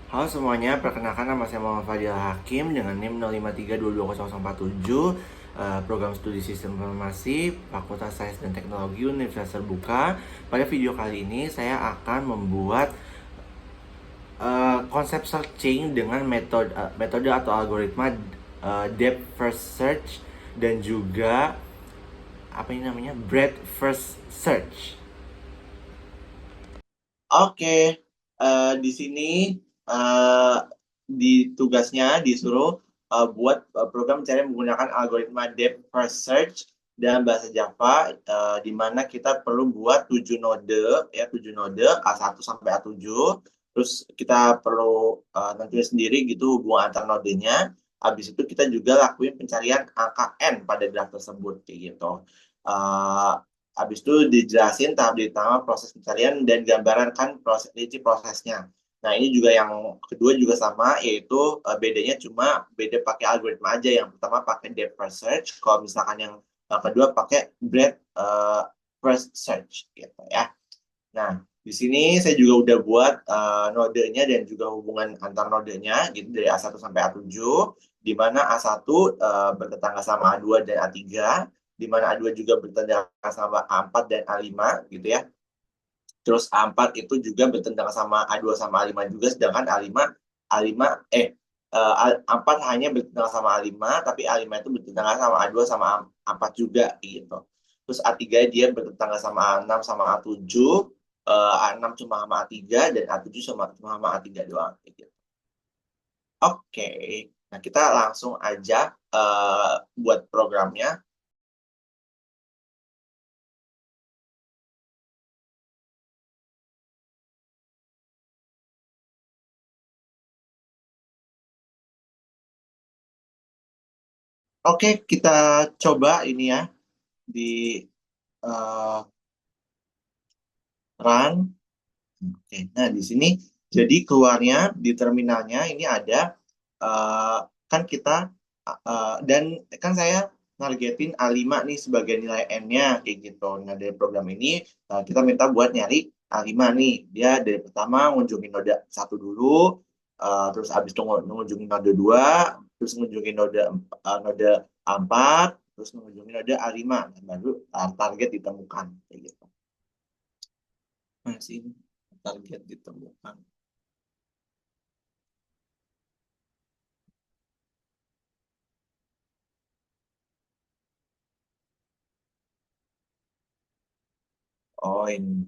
Halo semuanya, perkenalkan nama saya Muhammad Fadil Hakim dengan NIM 0532200047, program studi sistem informasi Fakultas Sains dan Teknologi Universitas Terbuka. Pada video kali ini saya akan membuat konsep searching dengan metode atau algoritma depth first search dan juga apa ini namanya breadth first search. Oke, di sini uh, di tugasnya disuruh buat program mencari menggunakan algoritma depth first search dalam bahasa Java, di mana kita perlu buat 7 node, ya 7 node A1 sampai A7. Terus kita perlu tentunya sendiri gitu hubungan antar nodenya. Habis itu kita juga lakuin pencarian angka n pada graf tersebut kayak gitu. Uh, Habis itu dijelasin tahap pertama proses pencarian dan gambaran kan prosesnya. Nah, ini juga yang kedua juga sama, yaitu bedanya cuma beda pakai algoritma aja. Yang pertama pakai depth first search, kalau misalkan yang kedua pakai breadth first search gitu ya. Nah, di sini saya juga udah buat nodenya dan juga hubungan antar nodenya gitu dari A1 sampai A7, di mana A1 bertetangga sama A2 dan A3, di mana A2 juga bertetangga sama A4 dan A5 gitu ya. Terus A4 itu juga bertetangga sama A2 sama A5 juga, sedangkan A5 A4 hanya bertetangga sama A5, tapi A5 itu bertetangga sama A2 sama A4 juga gitu. Terus A3 dia bertetangga sama A6 sama A7, A6 cuma sama A3 dan A7 cuma sama A3 doang gitu. Oke. Nah, kita langsung aja buat programnya. Oke, kita coba ini ya di uh, run. Oke, nah di sini jadi keluarnya di terminalnya ini ada eh, kan kita dan kan saya nargetin A5 nih sebagai nilai N-nya kayak gitu. Nah, dari program ini kita minta buat nyari A5 nih. Dia dari pertama ngunjungin node 1 dulu, terus habis itu ngunjungin node 2, terus ngunjungin node A4, terus ngunjungin node A5. Dan baru target ditemukan kayak gitu. Masih target ditemukan. Oh, ini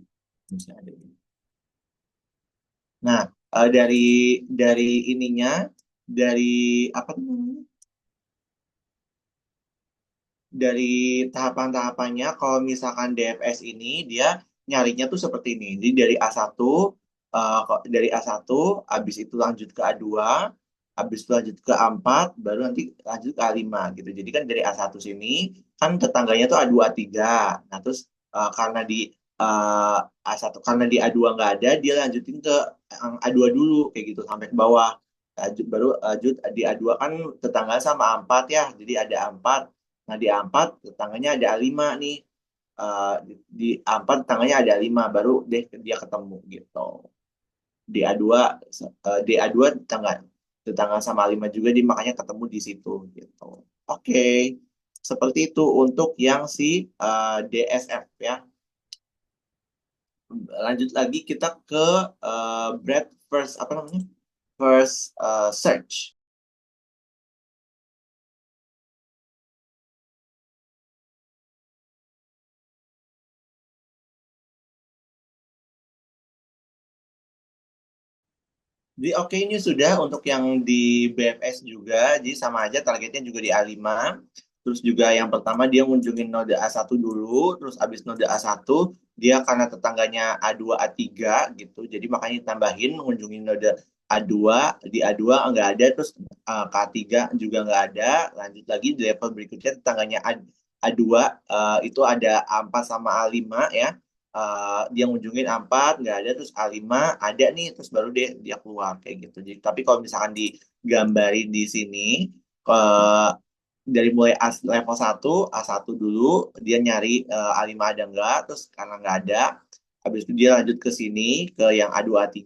bisa ada ini. Nah, dari ininya, dari apa tuh namanya? Dari tahapan-tahapannya, kalau misalkan DFS ini dia nyarinya tuh seperti ini. Jadi dari A1, dari A1, habis itu lanjut ke A2, habis itu lanjut ke A4, baru nanti lanjut ke A5 gitu. Jadi kan dari A1 sini kan tetangganya tuh A2 A3. Nah, terus karena di eh, A1 karena di A2 nggak ada, dia lanjutin ke yang A2 dulu kayak gitu sampai ke bawah. Baru lanjut di A2 kan tetangga sama A4 ya. Jadi ada A4. Nah, di A4 tetangganya ada A5 nih. Di A4 tetangganya ada A5, baru deh dia ketemu gitu. Di A2 di A2 tetangga sama A5 juga, dia makanya ketemu di situ gitu. Oke. Seperti itu untuk yang si DSF ya. Lanjut lagi kita ke breadth first apa namanya? First search. Jadi oke, ini sudah untuk yang di BFS juga, jadi sama aja targetnya juga di A5. Terus juga yang pertama dia ngunjungin node A1 dulu, terus abis node A1 dia karena tetangganya A2 A3 gitu, jadi makanya tambahin ngunjungin node A2, di A2 nggak ada, terus K3 juga nggak ada. Lanjut lagi di level berikutnya tetangganya A2 itu ada A4 sama A5 ya. Dia ngunjungin A4 nggak ada, terus A5 ada nih, terus baru dia keluar kayak gitu. Jadi tapi kalau misalkan digambarin di sini dari mulai level 1 A1 dulu dia nyari A5 ada nggak, terus karena nggak ada habis itu dia lanjut ke sini ke yang A2 A3,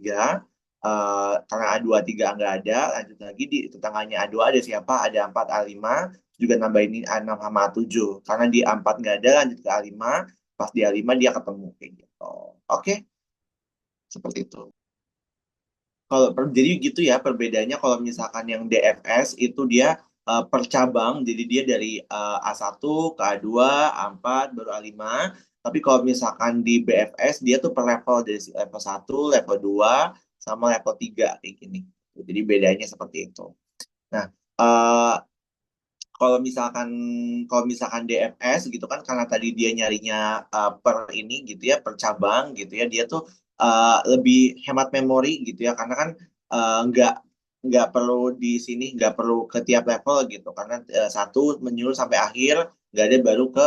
karena A2 A3 nggak ada, lanjut lagi di tetangganya A2 ada siapa? Ada A4 A5, juga nambahin A6 sama A7. Karena di A4 nggak ada, lanjut ke A5, pas di A5 dia ketemu kayak gitu. Oke, seperti itu. Jadi gitu ya perbedaannya kalau misalkan yang DFS itu dia per cabang, jadi dia dari A1 ke A2, A4, baru A5. Tapi kalau misalkan di BFS dia tuh per level dari level 1, level 2, sama level 3 kayak gini. Jadi bedanya seperti itu. Nah, eh, kalau misalkan DFS gitu kan karena tadi dia nyarinya per ini gitu ya, per cabang gitu ya, dia tuh lebih hemat memori gitu ya karena kan nggak perlu di sini nggak perlu ke tiap level gitu karena satu menyuruh sampai akhir nggak ada baru ke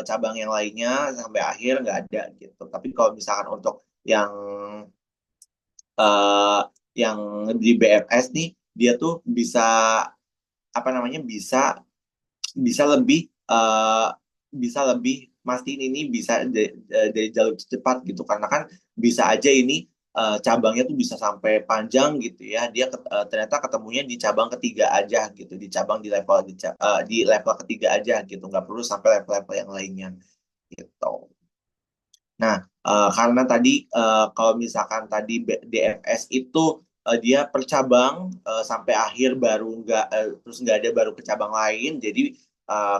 cabang yang lainnya sampai akhir nggak ada gitu. Tapi kalau misalkan untuk yang eh, yang di BFS nih dia tuh bisa apa namanya bisa lebih eh, bisa lebih mastiin ini bisa dari jalur cepat gitu karena kan bisa aja ini cabangnya tuh bisa sampai panjang gitu ya dia ternyata ketemunya di cabang ketiga aja gitu di cabang di level ketiga aja gitu nggak perlu sampai level-level yang lainnya gitu. Nah, karena tadi kalau misalkan tadi DFS itu dia per cabang sampai akhir baru nggak terus nggak ada baru ke cabang lain, jadi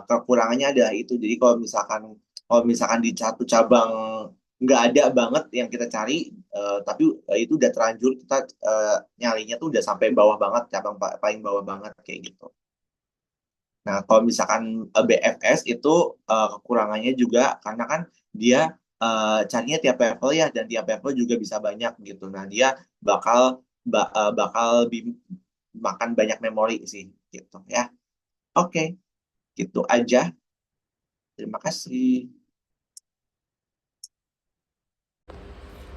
kekurangannya ada itu. Jadi kalau misalkan di satu cabang nggak ada banget yang kita cari, tapi itu udah terlanjur kita nyalinya tuh udah sampai bawah banget, cabang paling bawah banget kayak gitu. Nah, kalau misalkan BFS itu kekurangannya juga karena kan dia carinya tiap level ya dan tiap level juga bisa banyak gitu. Nah, dia bakal bakal lebih makan banyak memori sih gitu ya. Oke, gitu aja. Terima kasih.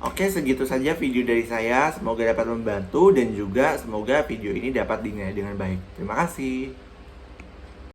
Oke, segitu saja video dari saya. Semoga dapat membantu dan juga semoga video ini dapat dinilai dengan baik. Terima kasih.